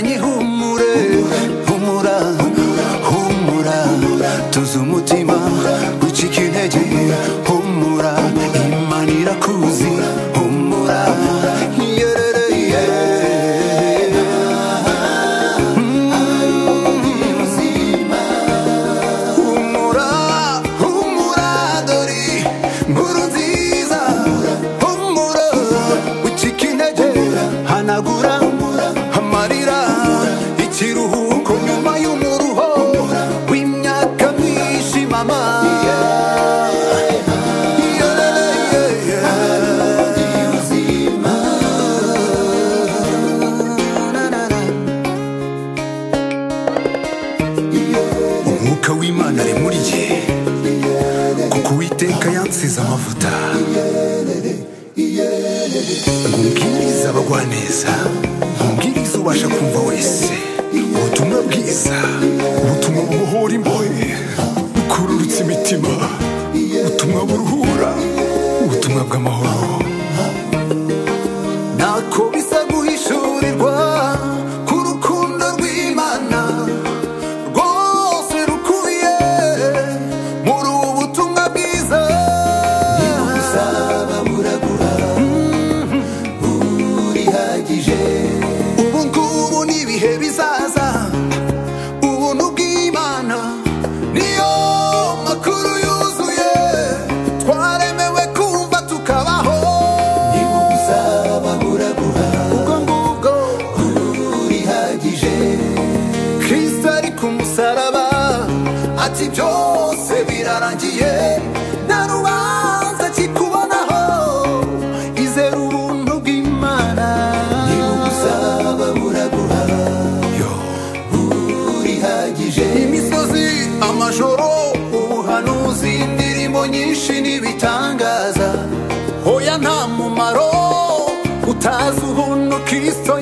ihumure, humura, humura, tuza umutima wicika intege, humura, Imana irakuzi, humura, humura, humura, dore inkuru nziza, humura, wicika intege, hanagura amarira, ikiruhuko nyuma y'umuruho w'imyaka myinshi mama. Umwuka w'Imana ari muri jye, kuko Uwiteka yansize amavuta ngo mbwirize abagwaneza, mbwirize ubasha kumva wese ubutumwa bwiza, ubutumwa bubohora imbohe, bukururutsa imitima, ubutumwa buruhura, ubutumwa bw'amahoro. Ntako bisa guhishurirwa ku rukundo rw'Imana rwose rukubiye muri ubu butumwa bwiza. Ntibugusaba buragura, burihagije. Ubu ngubu n'ibihe bizaza, ubuntu bw'Imana niyo makuru yuzuye, twaremewe kumva tukabaho. Ntibugusaba buragura, ubwo ngubwo burihagije. Kristo ari ku musaraba ati byose birarangiye, nta rubanza kikubonaho, izera ubuntu bw'Imana. Ntibugusaba buragura, burihagije. Imisozi, amajoro, ubuhanuzi, indirimbo nyinshi n'ibitangaza, hoya nta mumaro utazi ubuntu Kristo